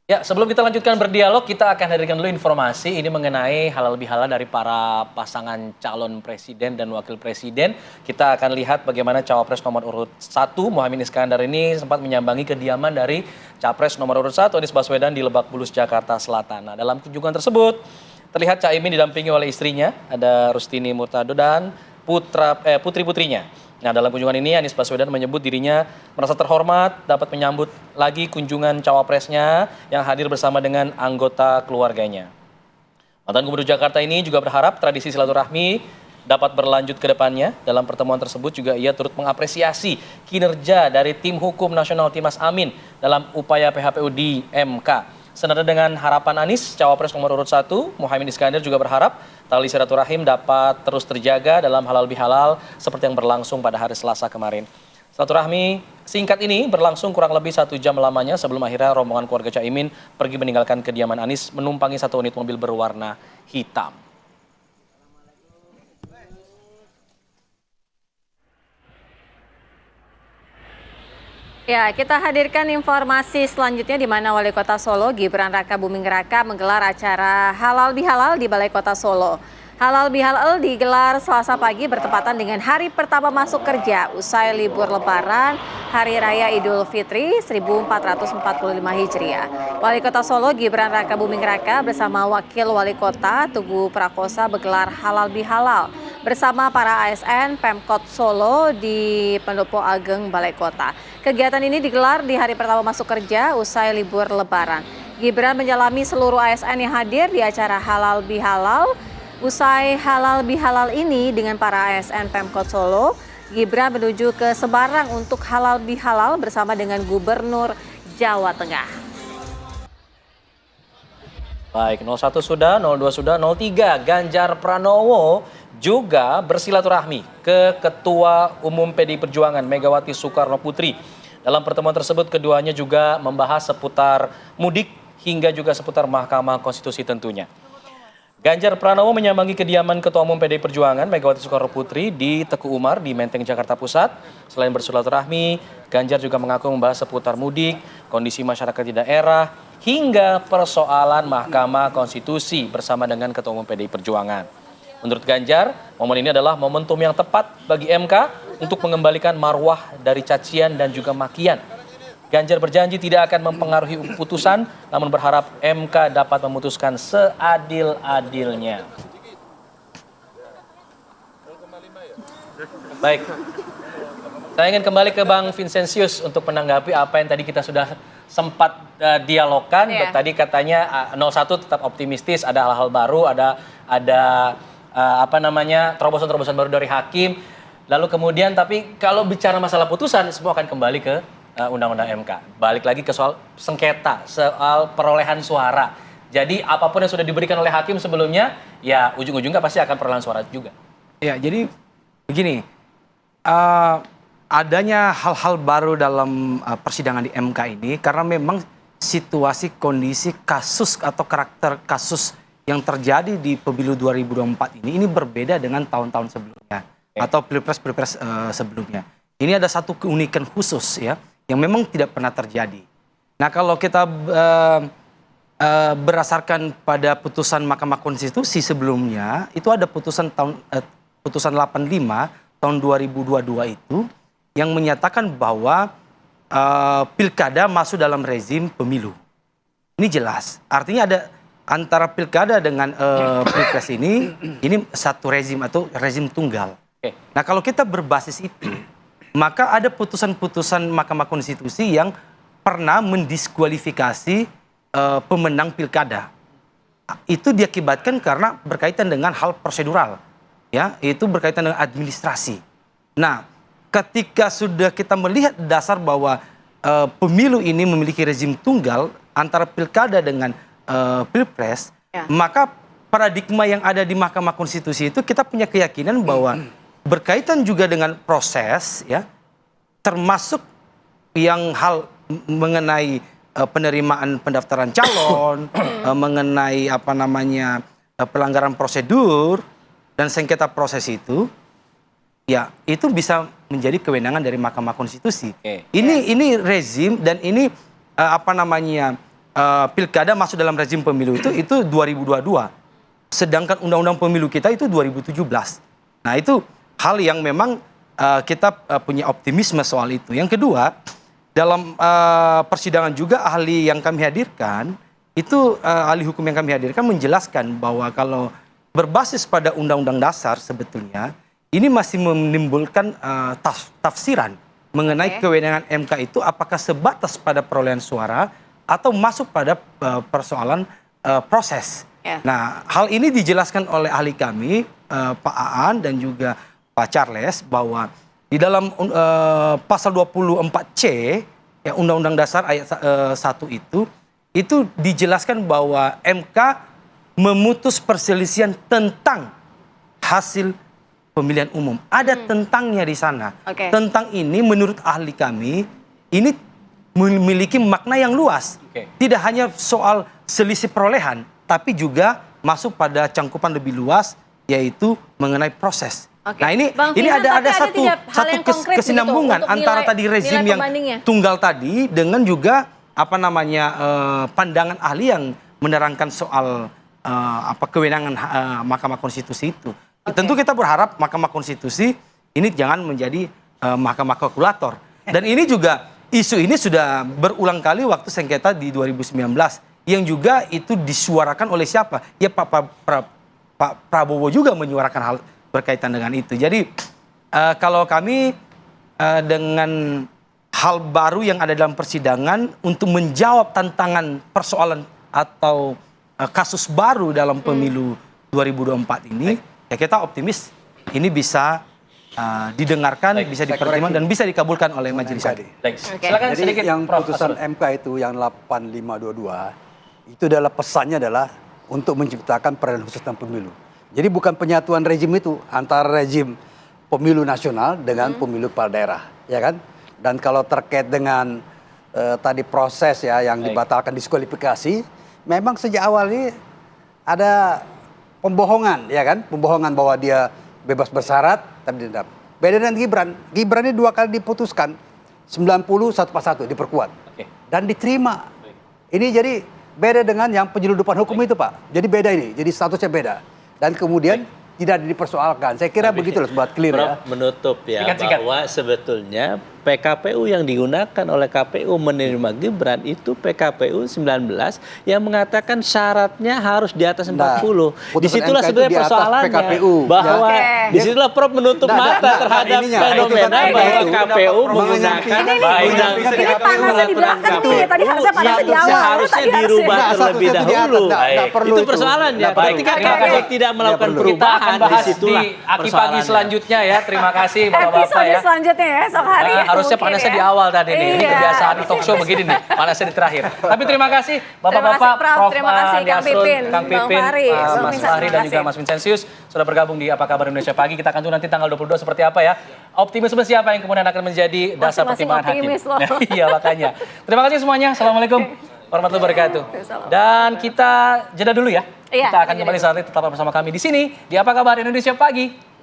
Ya, sebelum kita lanjutkan berdialog, kita akan hadirkan dulu informasi ini mengenai halal bihalal dari para pasangan calon presiden dan wakil presiden. Kita akan lihat bagaimana cawapres nomor urut 1, Muhaimin Iskandar ini sempat menyambangi kediaman dari capres nomor urut 1, Anies Baswedan di Lebak Bulus, Jakarta Selatan. Nah, dalam kunjungan tersebut, terlihat Caimin didampingi oleh istrinya, ada Rustini Murtado dan putri-putrinya. Nah, dalam kunjungan ini Anies Baswedan menyebut dirinya merasa terhormat dapat menyambut lagi kunjungan cawapresnya yang hadir bersama dengan anggota keluarganya. Mantan Gubernur Jakarta ini juga berharap tradisi silaturahmi dapat berlanjut ke depannya. Dalam pertemuan tersebut juga ia turut mengapresiasi kinerja dari tim hukum nasional Timas Amin dalam upaya PHPU di MK. Senada dengan harapan Anies, cawapres nomor urut 1, Muhaimin Iskandar juga berharap tali silaturahim dapat terus terjaga dalam halal bihalal seperti yang berlangsung pada hari Selasa kemarin. Silaturahmi singkat ini berlangsung kurang lebih 1 jam lamanya sebelum akhirnya rombongan keluarga Caimin pergi meninggalkan kediaman Anies menumpangi 1 unit mobil berwarna hitam. Ya, kita hadirkan informasi selanjutnya di mana Wali Kota Solo Gibran Raka Buming Raka menggelar acara Halal Bihalal di Balai Kota Solo. Halal Bihalal digelar Selasa pagi bertepatan dengan hari pertama masuk kerja usai libur Lebaran Hari Raya Idul Fitri 1445 Hijriah. Wali Kota Solo Gibran Raka Buming Raka bersama Wakil Wali Kota Tugu Prakosa menggelar Halal Bihalal bersama para ASN Pemkot Solo di Pendopo Ageng Balai Kota. Kegiatan ini digelar di hari pertama masuk kerja usai libur Lebaran. Gibran menyalami seluruh ASN yang hadir di acara Halal Bihalal. Usai Halal Bihalal ini dengan para ASN Pemkot Solo, Gibran menuju ke Semarang untuk Halal Bihalal bersama dengan Gubernur Jawa Tengah. Baik, 01 sudah, 02 sudah, 03 Ganjar Pranowo juga bersilaturahmi ke Ketua Umum PDI Perjuangan Megawati Soekarno Putri. Dalam pertemuan tersebut keduanya juga membahas seputar mudik hingga juga seputar Mahkamah Konstitusi tentunya. Ganjar Pranowo menyambangi kediaman Ketua Umum PDI Perjuangan Megawati Soekarno Putri di Teguh Umar di Menteng, Jakarta Pusat. Selain bersilaturahmi, Ganjar juga mengaku membahas seputar mudik, kondisi masyarakat di daerah, hingga persoalan Mahkamah Konstitusi bersama dengan Ketua Umum PDI Perjuangan. Menurut Ganjar, momen ini adalah momentum yang tepat bagi MK untuk mengembalikan marwah dari cacian dan juga makian. Ganjar berjanji tidak akan mempengaruhi putusan, namun berharap MK dapat memutuskan seadil-adilnya. Baik, saya ingin kembali ke Bang Vincentius untuk menanggapi apa yang tadi kita sudah sempat dialogkan. Yeah. Tadi katanya 01 tetap optimistis, ada hal-hal baru, ada terobosan-terobosan baru dari hakim. Lalu kemudian tapi kalau bicara masalah putusan, semua akan kembali ke Undang-Undang MK. Balik lagi ke soal sengketa, soal perolehan suara. Jadi apapun yang sudah diberikan oleh hakim sebelumnya, ya ujung-ujungnya pasti akan perolehan suara juga. Ya, jadi begini, adanya hal-hal baru dalam persidangan di MK ini karena memang situasi, kondisi, kasus atau karakter kasus yang terjadi di pemilu 2024 ini berbeda dengan tahun-tahun sebelumnya atau pilpres-pilpres sebelumnya. Ini ada satu keunikan khusus ya, yang memang tidak pernah terjadi. Nah, kalau kita berdasarkan pada putusan Mahkamah Konstitusi sebelumnya, itu ada putusan 85 tahun 2022 itu yang menyatakan bahwa pilkada masuk dalam rezim pemilu. Ini jelas. Artinya ada antara pilkada dengan pilpres ini satu rezim atau rezim tunggal. Nah, kalau kita berbasis itu, maka ada putusan-putusan Mahkamah Konstitusi yang pernah mendiskualifikasi pemenang pilkada. Itu diakibatkan karena berkaitan dengan hal prosedural, ya, itu berkaitan dengan administrasi. Nah, ketika sudah kita melihat dasar bahwa pemilu ini memiliki rezim tunggal antara pilkada dengan pilpres, maka paradigma yang ada di Mahkamah Konstitusi itu kita punya keyakinan bahwa berkaitan juga dengan proses, ya, termasuk yang hal mengenai penerimaan pendaftaran calon, mengenai pelanggaran prosedur dan sengketa proses itu, ya itu bisa menjadi kewenangan dari Mahkamah Konstitusi. Ini rezim dan ini pilkada masuk dalam rezim pemilu itu 2022. Sedangkan undang-undang pemilu kita itu 2017. Nah itu hal yang memang kita punya optimisme soal itu. Yang kedua, dalam persidangan juga ahli yang kami hadirkan, itu ahli hukum yang kami hadirkan menjelaskan bahwa kalau berbasis pada undang-undang dasar sebetulnya, ini masih menimbulkan tafsiran mengenai kewenangan MK itu apakah sebatas pada perolehan suara atau masuk pada persoalan proses. Nah, hal ini dijelaskan oleh ahli kami, Pak Aan dan juga Pak Charles, bahwa di dalam pasal 24C ya, Undang-Undang Dasar ayat 1 itu dijelaskan bahwa MK memutus perselisihan tentang hasil pemilihan umum. Ada tentangnya di sana. Tentang ini menurut ahli kami, ini memiliki makna yang luas. Tidak hanya soal selisih perolehan, tapi juga masuk pada cangkupan lebih luas, yaitu mengenai proses. Nah ini ada satu kesinambungan antara tadi rezim yang tunggal tadi dengan juga pandangan ahli yang menerangkan soal kewenangan Mahkamah Konstitusi itu. Tentu kita berharap Mahkamah Konstitusi ini jangan menjadi mahkamah kalkulator. Dan ini juga isu ini sudah berulang kali waktu sengketa di 2019 yang juga itu disuarakan oleh siapa? Ya Pak Prabowo juga menyuarakan hal berkaitan dengan itu. Jadi kalau kami dengan hal baru yang ada dalam persidangan untuk menjawab tantangan persoalan atau kasus baru dalam pemilu 2024 ini, ya kita optimis ini bisa didengarkan, bisa dipertimbangkan dan bisa dikabulkan oleh majelis hakim. Silakan sedikit. Yang putusan MK itu yang 8522 itu adalah pesannya adalah untuk menciptakan peradilan khusus dalam pemilu. Jadi bukan penyatuan rezim itu antara rezim pemilu nasional dengan pemilu kepala daerah, ya kan? Dan kalau terkait dengan tadi proses ya yang dibatalkan diskualifikasi, memang sejak awal ini ada pembohongan, ya kan? Pembohongan bahwa dia bebas bersyarat tapi dendam. Beda dengan Gibran. Gibran ini 2 kali diputuskan 90 1 pas 1 diperkuat dan diterima. Ini jadi beda dengan yang penyeludupan hukum itu, Pak. Jadi beda ini. Jadi statusnya beda. Dan kemudian tidak dipersoalkan. Saya kira begitu loh, buat clear ya. Menutup ya bahwa sebetulnya PKPU yang digunakan oleh KPU menerima Gibran itu PKPU 19 yang mengatakan syaratnya harus di atas 40. Disitulah sebenarnya persoalannya bahwa disitulah Prof menutup mata terhadap fenomena bahwa KPU menggunakan ini panasnya di belakang nih. Tadi harusnya panasnya di awal. Harusnya dirubah terlebih dahulu. Itu persoalannya. Ketika KPU tidak melakukan perubahan, disitulah Aki Pagi selanjutnya ya. Terima kasih Bapak-Bapak ya. Selanjutnya ya esok hari. Harusnya panasnya di awal tadi nih. Ini kebiasaan talk show begini nih. Panasnya di terakhir. Tapi terima kasih Bapak-Bapak, Prof. Terima kasih Kang Pipin, Mas Fahri dan juga Mas Vincentius sudah bergabung di Apa Kabar Indonesia Pagi. Kita akan tunggu nanti tanggal 22 seperti apa ya. Optimisme siapa yang kemudian akan menjadi dasar pertimbangan hakim. Iya makanya. Terima kasih semuanya. Assalamualaikum warahmatullahi wabarakatuh. Dan kita jeda dulu ya. Kita akan kembali saat ini tetap bersama kami di sini di Apa Kabar Indonesia Pagi.